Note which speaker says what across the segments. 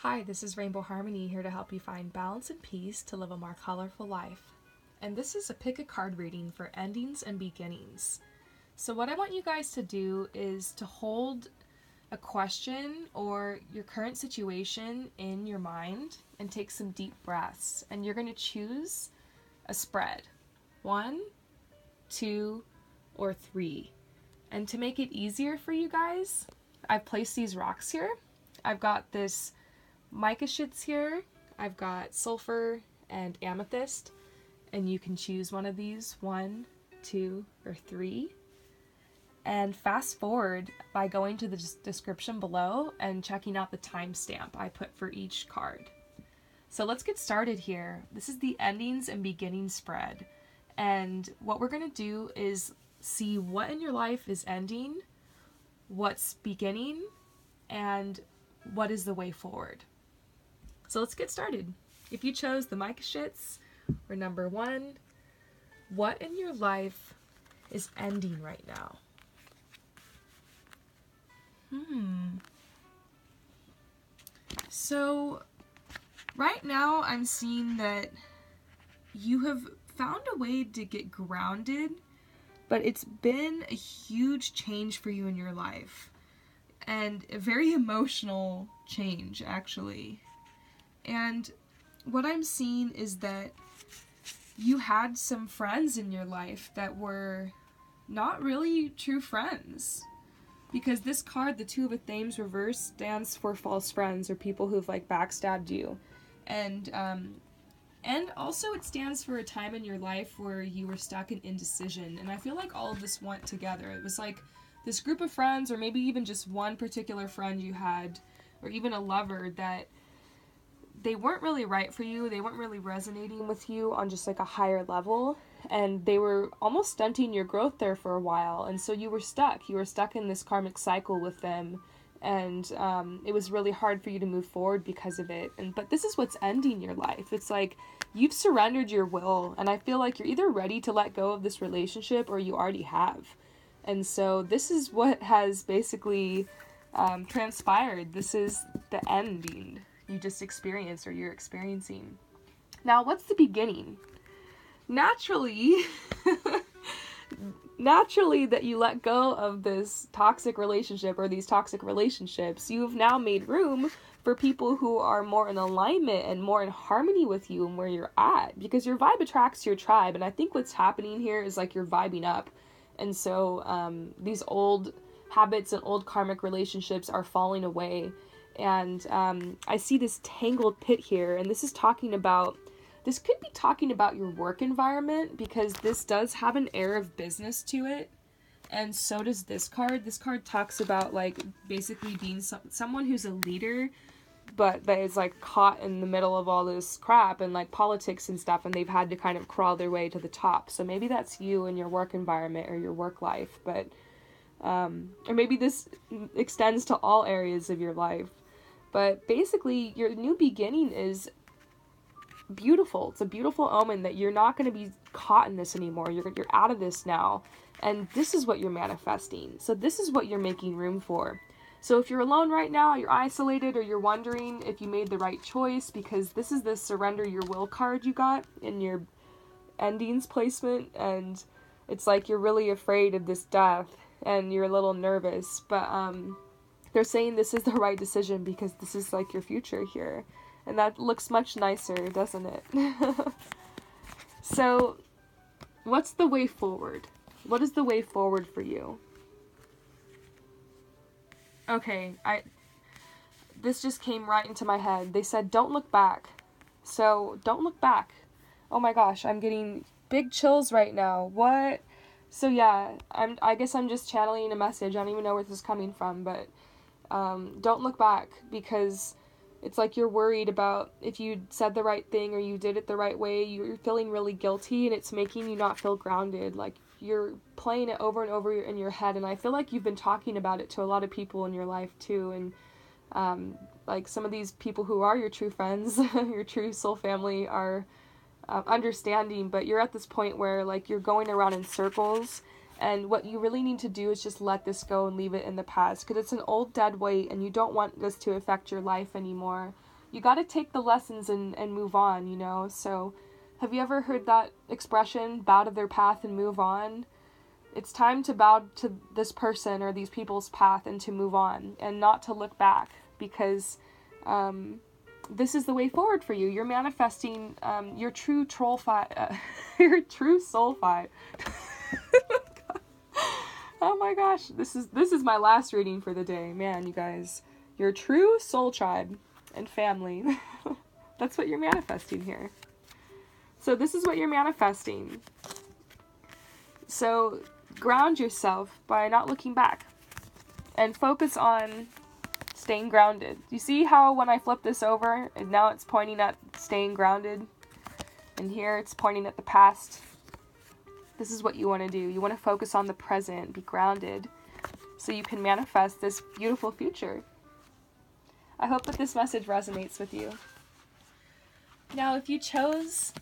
Speaker 1: Hi, this is Rainbow Harmony here to help you find balance and peace to live a more colorful life. And this is a pick a card reading for endings and beginnings. So what I want you guys to do is to hold a question or your current situation in your mind and take some deep breaths. And you're going to choose a spread. 1, 2, or 3. And to make it easier for you guys, I've placed these rocks here. I've got this mica schist here, I've got sulfur and amethyst, and you can choose one of these, 1, 2, or 3. And fast forward by going to the description below and checking out the timestamp I put for each card. So let's get started here. This is the endings and beginnings spread. And what we're going to do is see what in your life is ending, what's beginning, and what is the way forward. So let's get started. If you chose the mica schist or number 1, what in your life is ending right now? So right now I'm seeing that you have found a way to get grounded, but it's been a huge change for you in your life. And a very emotional change, actually. And what I'm seeing is that you had some friends in your life that were not really true friends. Because this card, the Two of Thames reverse, stands for false friends or people who've backstabbed you. And also it stands for a time in your life where you were stuck in indecision. And I feel like all of this went together. It was like this group of friends, or maybe even just one particular friend you had, or even a lover, that they weren't really right for you. They weren't really resonating with you on just a higher level, and they were almost stunting your growth there for a while. And so you were stuck. You were stuck in this karmic cycle with them, and it was really hard for you to move forward because of it. But this is what's ending your life. It's like you've surrendered your will, and I feel like you're either ready to let go of this relationship or you already have. And so this is what has basically transpired. This is the ending you just experienced or you're experiencing. Now, what's the beginning? Naturally that you let go of this toxic relationship or these toxic relationships, you've now made room for people who are more in alignment and more in harmony with you and where you're at, because your vibe attracts your tribe. And I think what's happening here is you're vibing up. And so these old habits and old karmic relationships are falling away. And I see this tangled pit here, and this could be talking about your work environment, because this does have an air of business to it. And so does this card. This card talks about basically being someone who's a leader, but that is caught in the middle of all this crap and politics and stuff, and they've had to kind of crawl their way to the top. So maybe that's you in your work environment or your work life, but or maybe this extends to all areas of your life. But basically, your new beginning is beautiful. It's a beautiful omen that you're not going to be caught in this anymore. You're out of this now, and this is what you're manifesting. So this is what you're making room for. So if you're alone right now, you're isolated, or you're wondering if you made the right choice, because this is the surrender your will card you got in your endings placement, and it's you're really afraid of this death, and you're a little nervous, but they're saying this is the right decision because this is your future here. And that looks much nicer, doesn't it? So, what's the way forward? What is the way forward for you? Okay, this just came right into my head. They said, don't look back. So, don't look back. Oh my gosh, I'm getting big chills right now. What? So yeah, I guess I'm just channeling a message. I don't even know where this is coming from, but don't look back, because it's you're worried about if you said the right thing or you did it the right way. You're feeling really guilty, and it's making you not feel grounded. You're playing it over and over in your head, and I feel like you've been talking about it to a lot of people in your life too. And some of these people who are your true friends, your true soul family, are understanding, but you're at this point where you're going around in circles, And what you really need to do is just let this go and leave it in the past, because it's an old dead weight and you don't want this to affect your life anymore. you got to take the lessons and move on, you know? So have you ever heard that expression, bow to their path and move on? It's time to bow to this person or these people's path and to move on and not to look back, because this is the way forward for you. You're manifesting your true your true soul fi. Oh my gosh, this is my last reading for the day. Man, you guys, your true soul tribe and family. That's what you're manifesting here. So this is what you're manifesting. So ground yourself by not looking back and focus on staying grounded. You see how when I flip this over and now it's pointing at staying grounded, and here it's pointing at the past? This is what you want to do. You want to focus on the present, be grounded, so you can manifest this beautiful future. I hope that this message resonates with you. Now, if you chose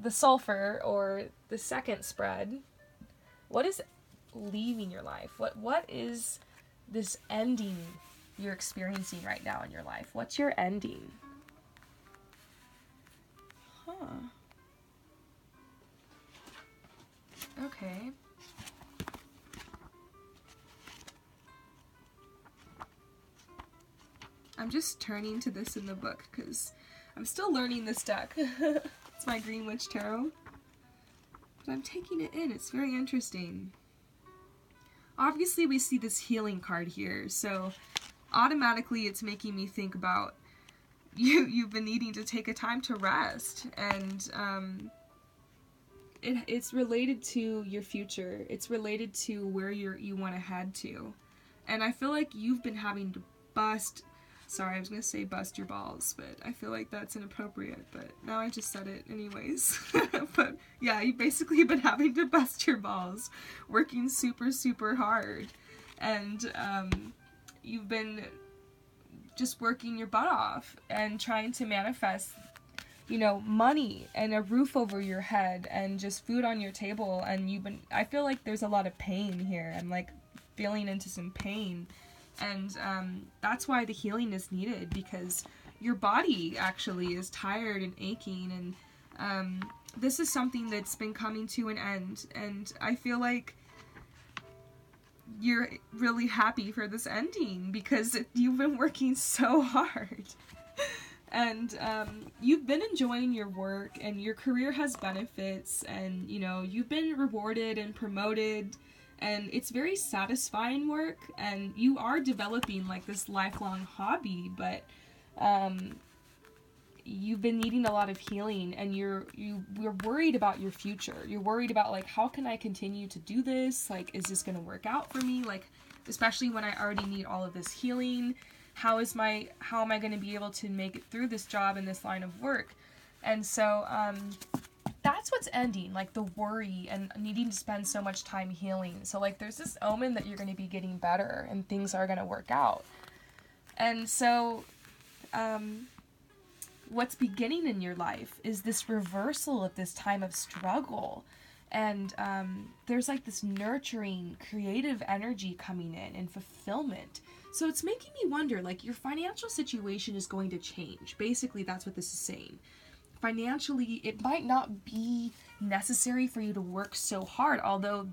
Speaker 1: the sulfur or the second spread, what is leaving your life? What is this ending you're experiencing right now in your life? What's your ending? Okay. I'm just turning to this in the book because I'm still learning this deck. It's my Green Witch Tarot. But I'm taking it in. It's very interesting. Obviously, we see this healing card here, so automatically it's making me think about you've been needing to take a time to rest, and it's related to your future. It's related to where you want to head to. And I feel like you've been having to bust your balls, but I feel like that's inappropriate, but now I just said it anyways. But yeah, you basically been having to bust your balls, working super, super hard. And you've been just working your butt off and trying to manifest, you know, money and a roof over your head and just food on your table. And I feel like there's a lot of pain here. I'm like feeling into some pain. And that's why the healing is needed, because your body actually is tired and aching, and this is something that's been coming to an end, and I feel like you're really happy for this ending because you've been working so hard. And you've been enjoying your work, and your career has benefits, and you know, you've been rewarded and promoted, and it's very satisfying work, and you are developing like this lifelong hobby, but you've been needing a lot of healing, and you're worried about your future. You're worried about, like, how can I continue to do this? Like, is this going to work out for me? Like, especially when I already need all of this healing. How am I going to be able to make it through this job and this line of work? And so, that's what's ending, like the worry and needing to spend so much time healing. So like there's this omen that you're going to be getting better and things are going to work out. And so what's beginning in your life is this reversal of this time of struggle. And there's like this nurturing, creative energy coming in and fulfillment. So it's making me wonder, like, your financial situation is going to change. Basically, that's what this is saying. Financially, it might not be necessary for you to work so hard, although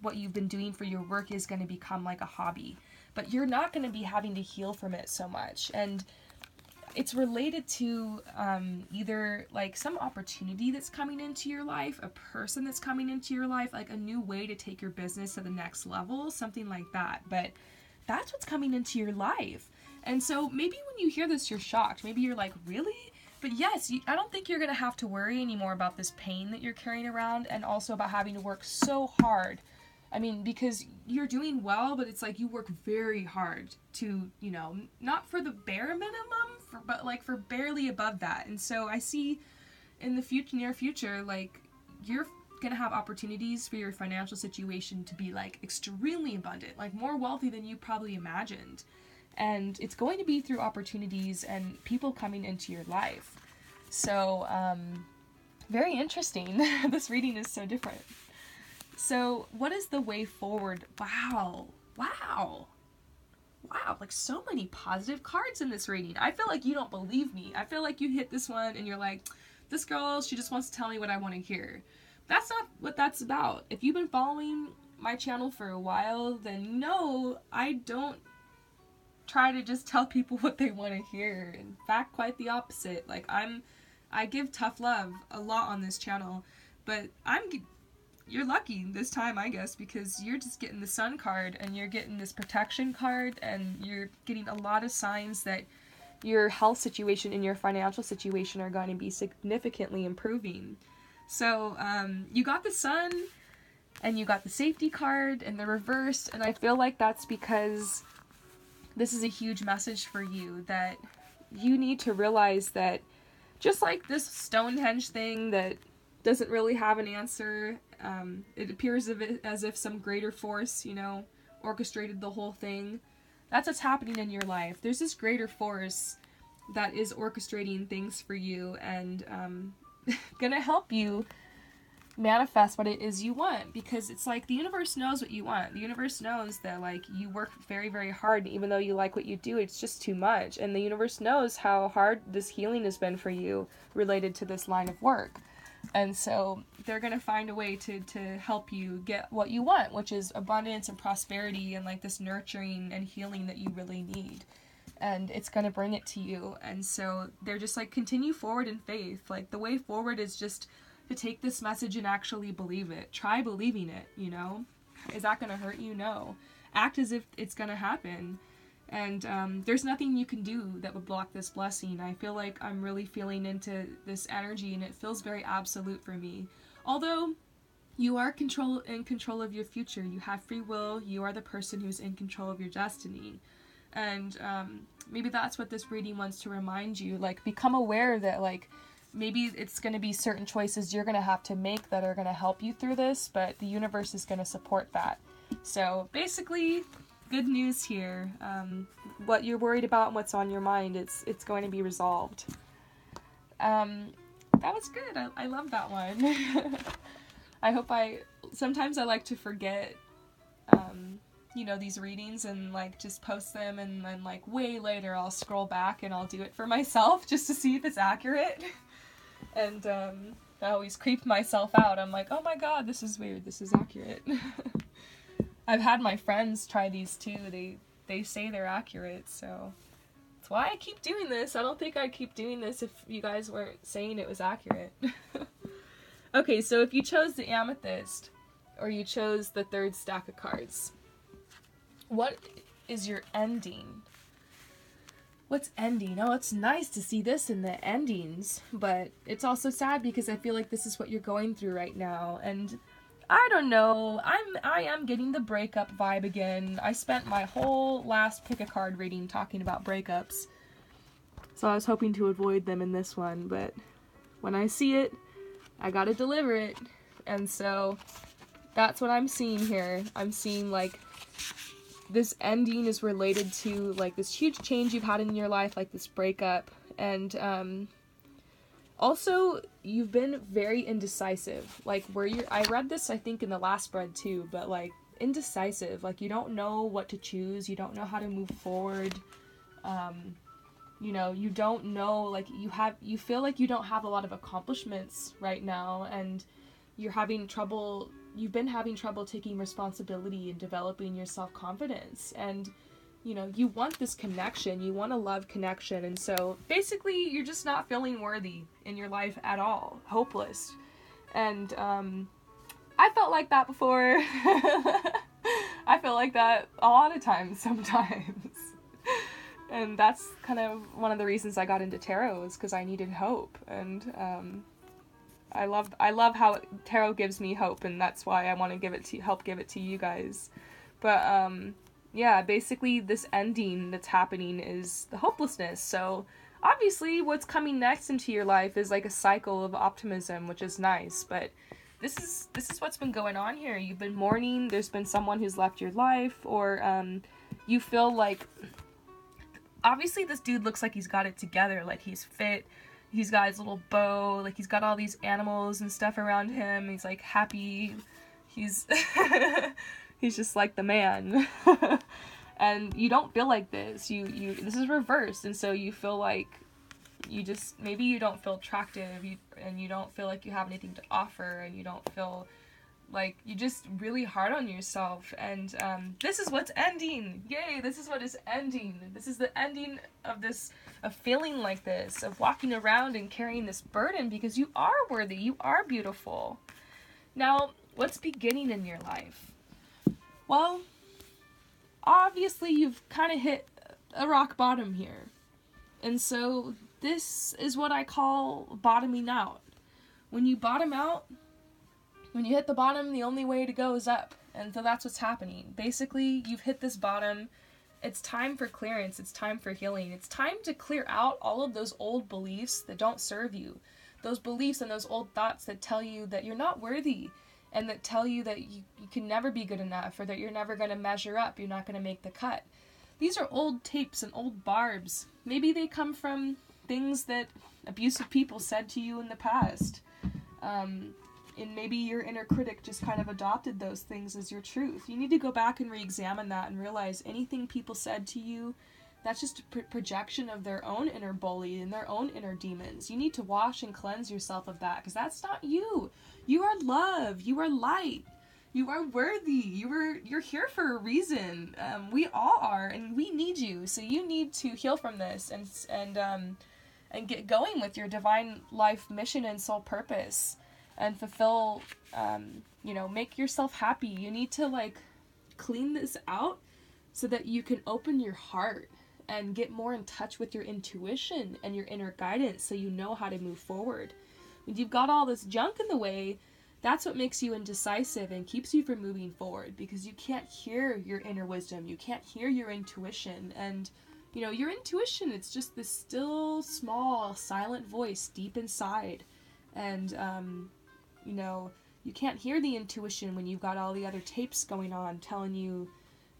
Speaker 1: what you've been doing for your work is going to become like a hobby. But you're not going to be having to heal from it so much. And it's related to either like some opportunity that's coming into your life, a person that's coming into your life, like a new way to take your business to the next level, something like that. But that's what's coming into your life. And so maybe when you hear this, you're shocked. Maybe you're like, really? But yes, I don't think you're going to have to worry anymore about this pain that you're carrying around, and also about having to work so hard. I mean, because you're doing well, but it's like you work very hard to, you know, not for the bare minimum, but like for barely above that. And so I see in the near future, like, you're going to have opportunities for your financial situation to be like extremely abundant, like more wealthy than you probably imagined. And it's going to be through opportunities and people coming into your life. So, very interesting. This reading is so different. So, what is the way forward? Wow. Wow, like so many positive cards in this reading. I feel like you don't believe me. I feel like you hit this one and you're like, this girl, she just wants to tell me what I want to hear. That's not what that's about. If you've been following my channel for a while, then you know I don't try to just tell people what they want to hear. In fact, quite the opposite. Like, I give tough love a lot on this channel, but you're lucky this time, I guess, because you're just getting the Sun card, and you're getting this protection card, and you're getting a lot of signs that your health situation and your financial situation are going to be significantly improving. So, you got the Sun, and you got the safety card, and the reverse, and I feel like that's because this is a huge message for you, that you need to realize that just like this Stonehenge thing that doesn't really have an answer, it appears as if some greater force, you know, orchestrated the whole thing. That's what's happening in your life. There's this greater force that is orchestrating things for you and gonna help you manifest what it is you want, because it's like the universe knows what you want. The universe knows that, like, you work very, very hard, and even though you like what you do, it's just too much. And the universe knows how hard this healing has been for you related to this line of work. And so they're going to find a way to help you get what you want, which is abundance and prosperity and, like, this nurturing and healing that you really need. And it's going to bring it to you. And so they're just like, continue forward in faith. Like, the way forward is just to take this message and actually believe it. Try believing it, you know? Is that going to hurt you? No. Act as if it's going to happen. And there's nothing you can do that would block this blessing. I feel like I'm really feeling into this energy, and it feels very absolute for me. Although you are in control of your future. You have free will. You are the person who's in control of your destiny. And maybe that's what this reading wants to remind you. Like, become aware that, like, maybe it's going to be certain choices you're going to have to make that are going to help you through this, but the universe is going to support that. So basically, good news here. What you're worried about and what's on your mind, it's going to be resolved. That was good. I love that one. Sometimes I like to forget, you know, these readings and, like, just post them, and then, like, way later I'll scroll back and I'll do it for myself just to see if it's accurate. And I always creep myself out. I'm like, oh my god, this is weird, this is accurate. I've had my friends try these too. They say they're accurate, so that's why I keep doing this. I don't think I'd keep doing this if you guys weren't saying it was accurate. Okay, so if you chose the amethyst, or you chose the third stack of cards, what is your ending? What's ending? Oh, it's nice to see this in the endings, but it's also sad because I feel like this is what you're going through right now, and I don't know, I am getting the breakup vibe again. I spent my whole last pick a card reading talking about breakups, so I was hoping to avoid them in this one, but when I see it, I gotta deliver it, and so that's what I'm seeing here. I'm seeing, like, this ending is related to, like, this huge change you've had in your life, like this breakup, and also you've been very indecisive. Like, I read this, I think, in the last spread too, but, like, indecisive. Like, you don't know what to choose, you don't know how to move forward, you know, you don't know, like, you feel like you don't have a lot of accomplishments right now, and you've been having trouble taking responsibility and developing your self-confidence, and, you know, you want this connection, you want a love connection, and so basically you're just not feeling worthy in your life at all, hopeless, and I felt like that before. I feel like that a lot of times sometimes, and that's kind of one of the reasons I got into tarot, is because I needed hope, and I love how tarot gives me hope, and that's why I want to help give it to you guys. But yeah, basically this ending that's happening is the hopelessness. So obviously what's coming next into your life is like a cycle of optimism, which is nice, but this is what's been going on here. You've been mourning, there's been someone who's left your life, or you feel like, obviously this dude looks like he's got it together, like he's fit, he's got his little bow, like he's got all these animals and stuff around him, he's like happy, he's he's just like the man. And you don't feel like this. This is reversed, and so you feel like maybe you don't feel attractive, and you don't feel like you have anything to offer, and you don't feel like, you're just really hard on yourself. And this is what's ending. Yay, this is what is ending. This is the ending of feeling like this, of walking around and carrying this burden, because you are worthy, you are beautiful. Now, what's beginning in your life? Well, obviously you've kind of hit a rock bottom here. And so this is what I call bottoming out. When you bottom out, when you hit the bottom, the only way to go is up. And so that's what's happening. Basically, you've hit this bottom. It's time for clearance. It's time for healing. It's time to clear out all of those old beliefs that don't serve you. Those beliefs and those old thoughts that tell you that you're not worthy, and that tell you that you can never be good enough, or that you're never going to measure up, you're not going to make the cut. These are old tapes and old barbs. Maybe they come from things that abusive people said to you in the past. And maybe your inner critic just kind of adopted those things as your truth. You need to go back and re-examine that and realize anything people said to you, that's just a projection of their own inner bully and their own inner demons. You need to wash and cleanse yourself of that, because that's not you. You are love. You are light. You are worthy. You're here for a reason. We all are, and we need you. So you need to heal from this and get going with your divine life mission and soul purpose, and fulfill. Make yourself happy. You need to clean this out so that you can open your heart and get more in touch with your intuition and your inner guidance, so you know how to move forward. When you've got all this junk in the way, that's what makes you indecisive and keeps you from moving forward, because you can't hear your inner wisdom, you can't hear your intuition. And your intuition, it's just this still, small, silent voice deep inside. And you can't hear the intuition when you've got all the other tapes going on telling you,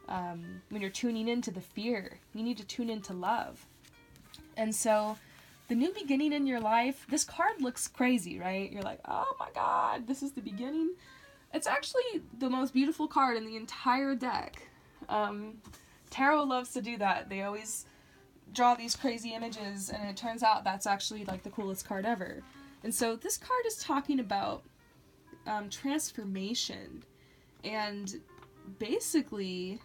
Speaker 1: when you're tuning into the fear. You need to tune into love. And so the new beginning in your life, this card looks crazy, right? You're like, oh my god, this is the beginning. It's actually the most beautiful card in the entire deck. Tarot loves to do that. They always draw these crazy images, and it turns out that's actually the coolest card ever. And so this card is talking about transformation, and basically,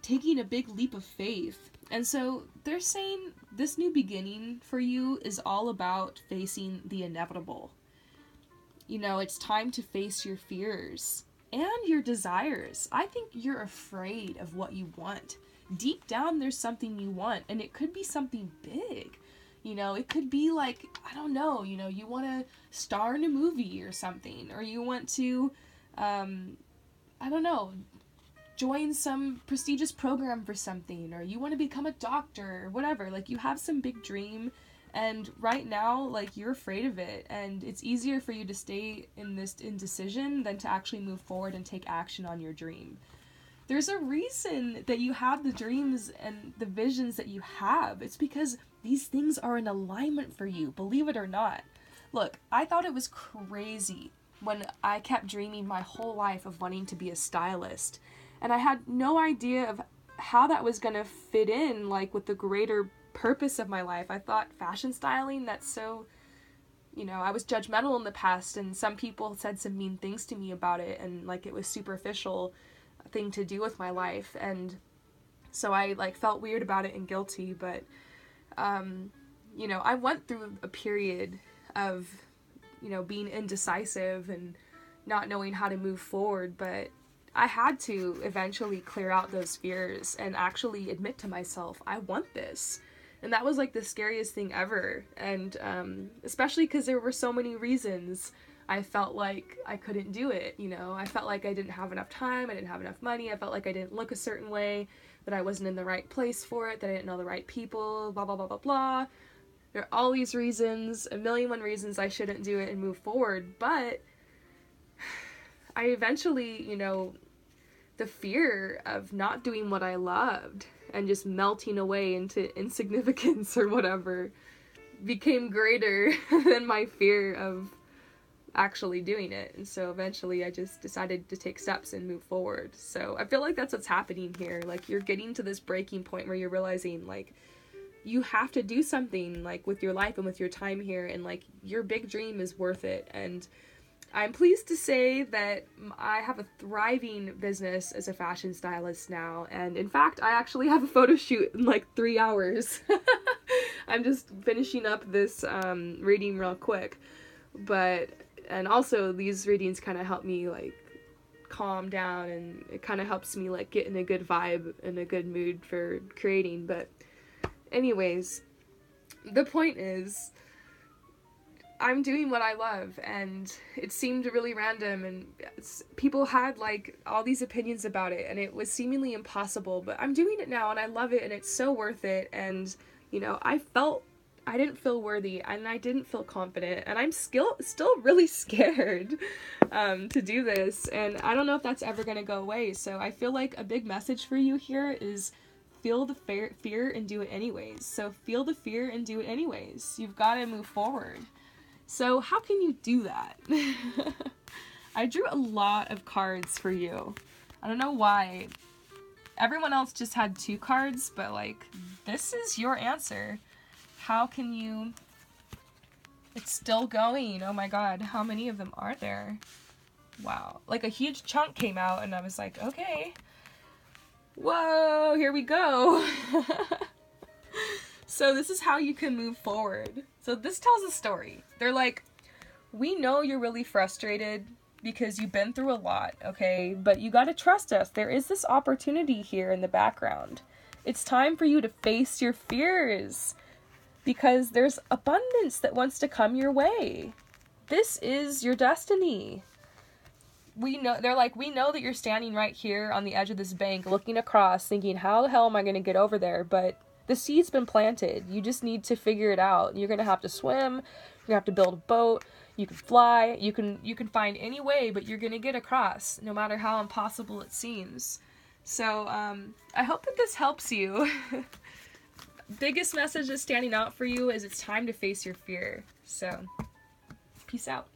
Speaker 1: taking a big leap of faith. And so they're saying this new beginning for you is all about facing the inevitable. It's time to face your fears and your desires. I think you're afraid of what you want. Deep down, there's something you want, and it could be something big. It could be I don't know, you want to star in a movie or something, or you want to, I don't know, join some prestigious program for something, or you want to become a doctor, or whatever. You have some big dream, and right now, you're afraid of it, and it's easier for you to stay in this indecision than to actually move forward and take action on your dream. There's a reason that you have the dreams and the visions that you have. It's because these things are in alignment for you, believe it or not. Look, I thought it was crazy when I kept dreaming my whole life of wanting to be a stylist. And I had no idea of how that was going to fit in, with the greater purpose of my life. I thought fashion styling, that's so, I was judgmental in the past, and some people said some mean things to me about it, and, it was superficial thing to do with my life. And so I, felt weird about it and guilty, but, I went through a period of, being indecisive and not knowing how to move forward, but I had to eventually clear out those fears and actually admit to myself, I want this. And that was the scariest thing ever. And especially because there were so many reasons I felt like I couldn't do it. I felt like I didn't have enough time, I didn't have enough money, I felt like I didn't look a certain way, that I wasn't in the right place for it, that I didn't know the right people, blah, blah, blah, blah, blah. There are all these reasons, a million one reasons I shouldn't do it and move forward. But I eventually, the fear of not doing what I loved and just melting away into insignificance or whatever became greater than my fear of, actually doing it. And so eventually I just decided to take steps and move forward. So I feel like that's what's happening here. Like, you're getting to this breaking point where you're realizing, like, you have to do something, like, with your life and with your time here, and, like, your big dream is worth it. And I'm pleased to say that I have a thriving business as a fashion stylist now, and in fact, I actually have a photo shoot in like 3 hours. I'm just finishing up this reading real quick, and also these readings kind of help me, like, calm down, and it kind of helps me, like, get in a good vibe and a good mood for creating. But anyways, the point is, I'm doing what I love, and it seemed really random, and people had, like, all these opinions about it, and it was seemingly impossible, but I'm doing it now, and I love it, and it's so worth it. And, you know, I didn't feel worthy, and I didn't feel confident, and I'm still really scared to do this, and I don't know if that's ever gonna go away. So I feel like a big message for you here is feel the fear and do it anyways. So feel the fear and do it anyways. You've got to move forward. So how can you do that? I drew a lot of cards for you. I don't know why. Everyone else just had 2 cards, but, like, this is your answer. How can you... It's still going. Oh my god, how many of them are there? Wow. Like, a huge chunk came out, and I was like, okay. Whoa, here we go. So this is how you can move forward. So this tells a story. They're like, we know you're really frustrated because you've been through a lot, okay? But you gotta trust us. There is this opportunity here in the background. It's time for you to face your fears because there's abundance that wants to come your way. This is your destiny. We know, they're like, we know that you're standing right here on the edge of this bank looking across thinking, how the hell am I going to get over there? But the seed's been planted. You just need to figure it out. You're going to have to swim. You're going to have to build a boat. You can fly. You can find any way, but you're going to get across no matter how impossible it seems. So I hope that this helps you. Biggest message that's standing out for you is it's time to face your fear. So peace out.